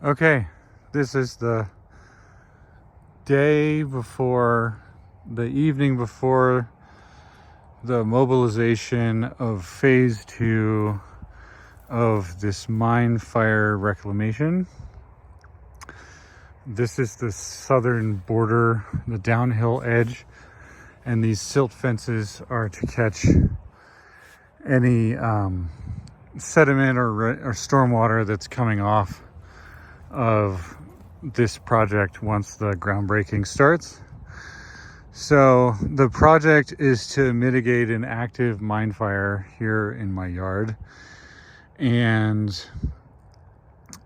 Okay, this is the day before, the evening before the mobilization of phase 2 of this mine fire reclamation. This is the southern border, the downhill edge, and these silt fences are to catch any sediment or stormwater that's coming off of this project once the groundbreaking starts. So the project is to mitigate an active mine fire here in my yard, and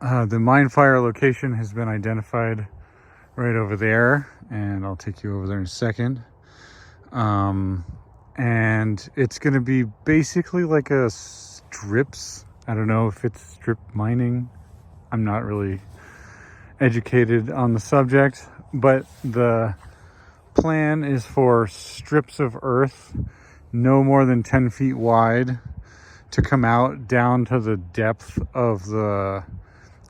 the mine fire location has been identified right over there, and I'll take you over there in a second. And it's going to be basically like a strips. I don't know if it's strip mining. I'm not really educated on the subject, but the plan is for strips of earth no more than 10 feet wide to come out down to the depth of the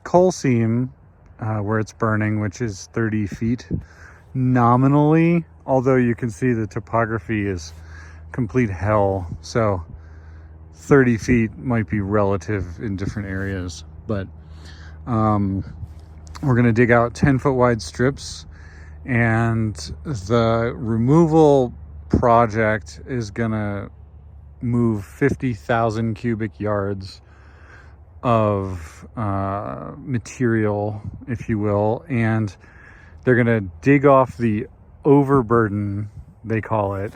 coal seam where it's burning, which is 30 feet nominally, although you can see the topography is complete hell, so 30 feet might be relative in different areas. But we're going to dig out 10-foot wide strips, and the removal project is going to move 50,000 cubic yards of material, if you will, and they're going to dig off the overburden, they call it,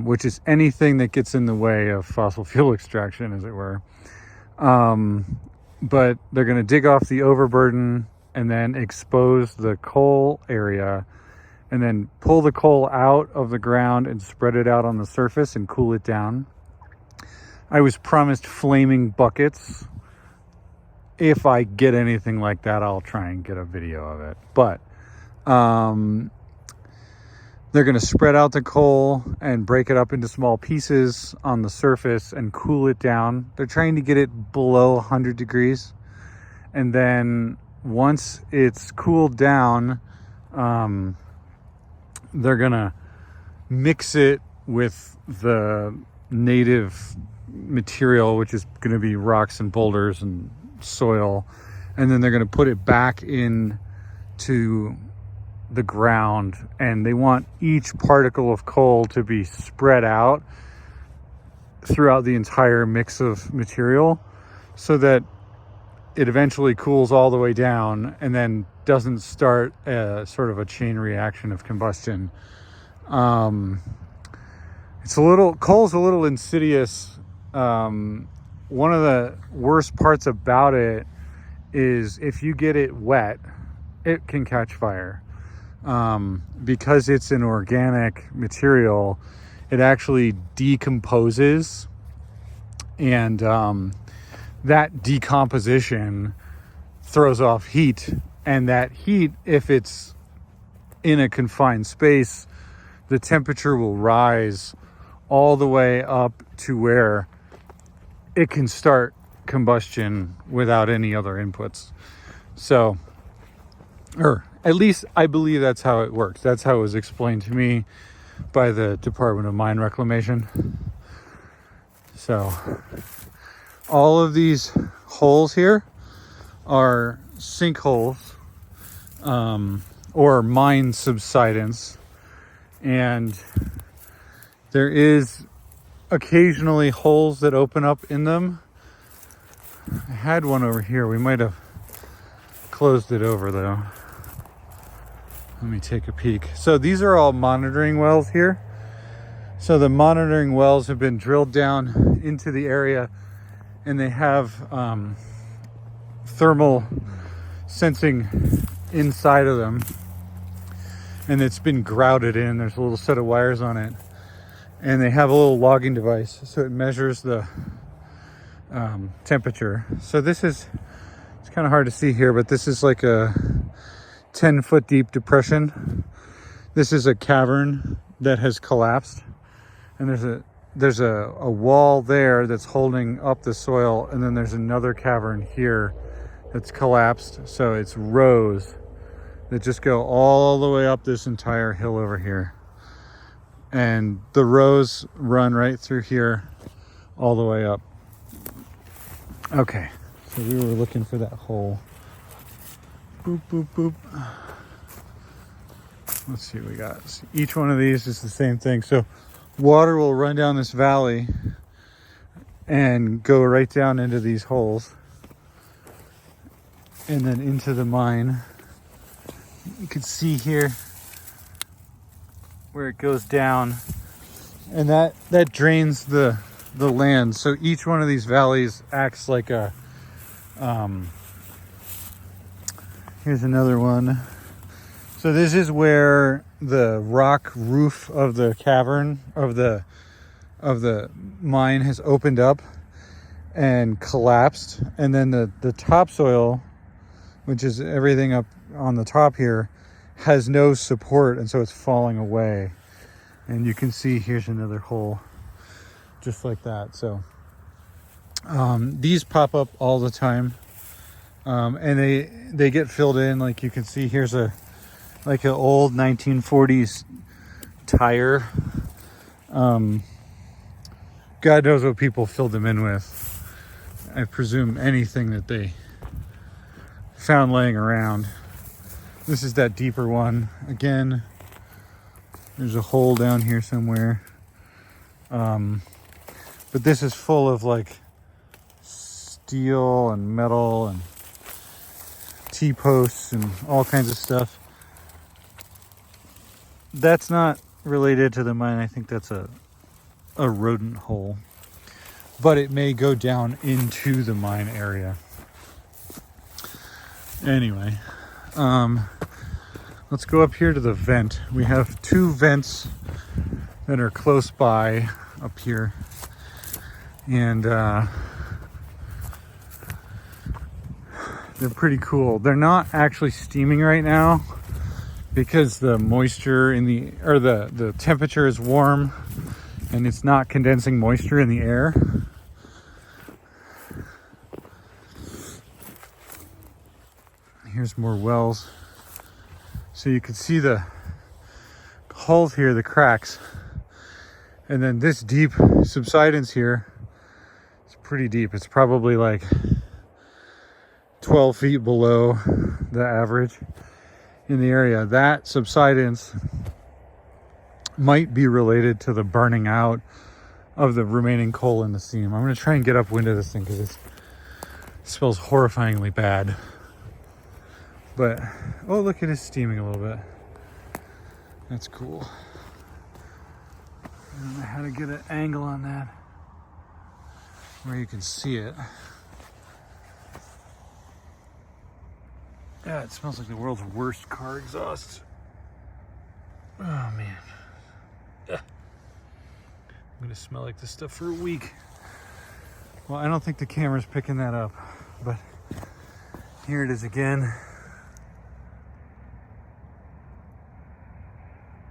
which is anything that gets in the way of fossil fuel extraction, as it were. But they're going to dig off the overburden and then expose the coal area, and then pull the coal out of the ground and spread it out on the surface and cool it down. I was promised flaming buckets. If I get anything like that, I'll try and get a video of it. But they're going to spread out the coal and break it up into small pieces on the surface and cool it down. They're trying to get it below 100 degrees. And then once it's cooled down, they're going to mix it with the native material, which is going to be rocks and boulders and soil. And then they're going to put it back in to the ground, and they want each particle of coal to be spread out throughout the entire mix of material so that it eventually cools all the way down and then doesn't start a sort of a chain reaction of combustion. Coal's a little insidious. One of the worst parts about it is if you get it wet, it can catch fire. Because it's an organic material, it actually decomposes, and that decomposition throws off heat, and that heat, if it's in a confined space, the temperature will rise all the way up to where it can start combustion without any other inputs. So, or at least I believe that's how it works. That's how it was explained to me by the Department of Mine Reclamation. So all of these holes here are sinkholes, or mine subsidence, and there is occasionally holes that open up in them. I had one over here. We might have closed it over though. Let me take a peek. So these are all monitoring wells here. So the monitoring wells have been drilled down into the area, and they have thermal sensing inside of them, and it's been grouted in. There's a little set of wires on it, and they have a little logging device, so it measures the temperature. So this is, it's kind of hard to see here, but this is like a 10-foot deep depression. This is a cavern that has collapsed, and there's a wall there that's holding up the soil, and then there's another cavern here that's collapsed. So it's rows that just go all the way up this entire hill over here. And the rows run right through here all the way up. Okay, so we were looking for that hole. Boop, boop, boop. Let's see what we got. So each one of these is the same thing. So water will run down this valley and go right down into these holes and then into the mine. You can see here where it goes down, and that drains the land. So each one of these valleys acts like a here's another one. So this is where the rock roof of the cavern of the mine has opened up and collapsed, and then the topsoil, which is everything up on the top here, has no support, and so it's falling away. And you can see here's another hole just like that. So these pop up all the time, and they get filled in. Like you can see, here's an old 1940s tire. God knows what people filled them in with. I presume anything that they found laying around. This is that deeper one. Again, there's a hole down here somewhere. But this is full of like steel and metal and T-posts and all kinds of stuff. That's not related to the mine. I think that's a rodent hole, but it may go down into the mine area. Anyway, let's go up here to the vent. We have two vents that are close by up here, and they're pretty cool. They're not actually steaming right now because the moisture in the temperature is warm and it's not condensing moisture in the air. Here's more wells. So you can see the holes here, the cracks. And then this deep subsidence here, it's pretty deep. It's probably like 12 feet below the average in the area. That subsidence might be related to the burning out of the remaining coal in the seam. I'm going to try and get upwind of this thing because it smells horrifyingly bad. But, oh, look, it is steaming a little bit. That's cool. I don't know how to get an angle on that where you can see it. Yeah, it smells like the world's worst car exhaust. Oh, man. Ugh. I'm gonna smell like this stuff for a week. Well, I don't think the camera's picking that up, but here it is again.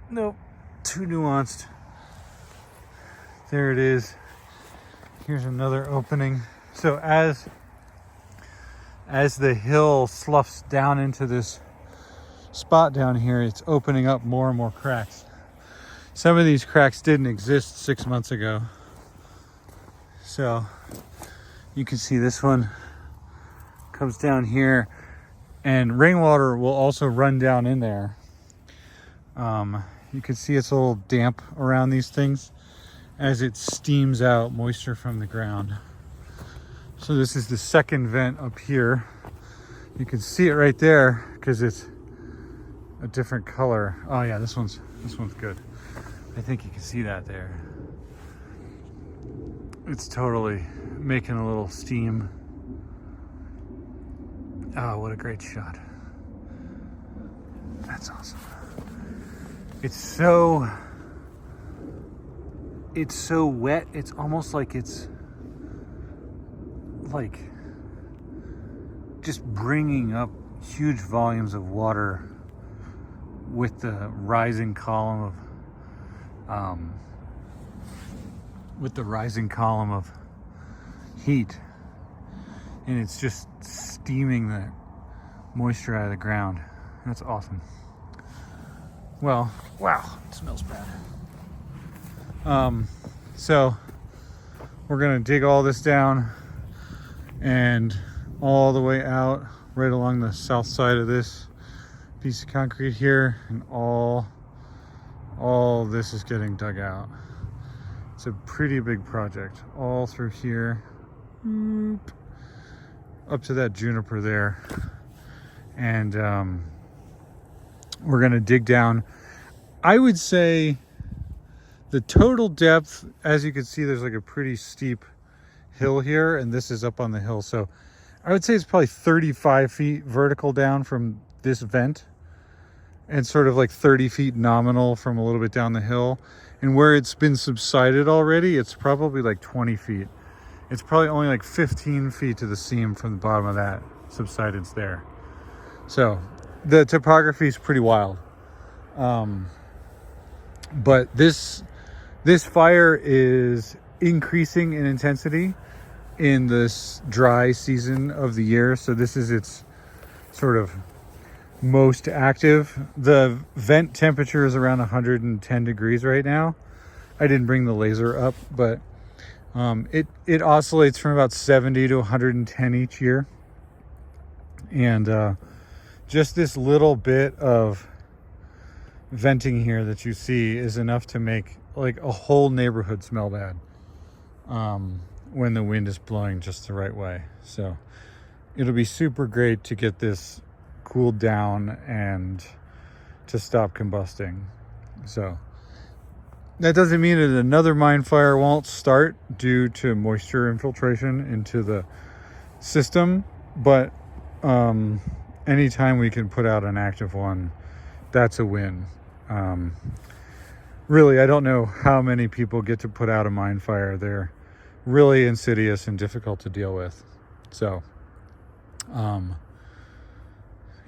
Nope, too nuanced. There it is. Here's another opening. So as the hill sloughs down into this spot down here, it's opening up more and more cracks. Some of these cracks didn't exist 6 months ago. So you can see this one comes down here, and rainwater will also run down in there. You can see it's a little damp around these things as it steams out moisture from the ground. So this is the second vent up here. You can see it right there because it's a different color. Oh yeah, this one's good. I think you can see that there. It's totally making a little steam. Oh, what a great shot. That's awesome. It's so wet. It's almost like it's like just bringing up huge volumes of water with the rising column of heat. and it's just steaming the moisture out of the ground. That's awesome. Well, wow, it smells bad. So we're gonna dig all this down and all the way out right along the south side of this piece of concrete here, and all this is getting dug out. It's a pretty big project, all through here, up to that juniper there. And we're gonna dig down. I would say the total depth, as you can see, there's like a pretty steep hill here, and this is up on the hill. So I would say it's probably 35 feet vertical down from this vent, and sort of like 30 feet nominal from a little bit down the hill. And where it's been subsided already, it's probably like 20 feet. It's probably only like 15 feet to the seam from the bottom of that subsidence there. So the topography is pretty wild. But this fire is increasing in intensity in this dry season of the year. So this is its sort of most active. The vent temperature is around 110 degrees right now. I didn't bring the laser up, but it oscillates from about 70 to 110 each year. And just this little bit of venting here that you see is enough to make like a whole neighborhood smell bad when the wind is blowing just the right way. So it'll be super great to get this cooled down and to stop combusting. So that doesn't mean that another mine fire won't start due to moisture infiltration into the system, but anytime we can put out an active one, that's a win. Really, I don't know how many people get to put out a mine fire. They're really insidious and difficult to deal with. So,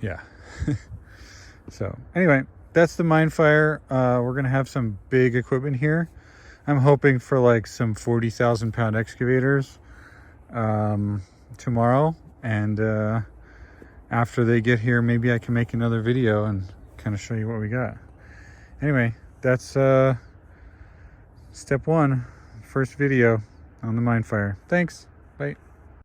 yeah. So anyway, that's the mine fire. We're gonna have some big equipment here. I'm hoping for like some 40,000 pound excavators tomorrow, and after they get here, maybe I can make another video and kind of show you what we got. Anyway, that's step one, first video on the mine fire. Thanks. Bye.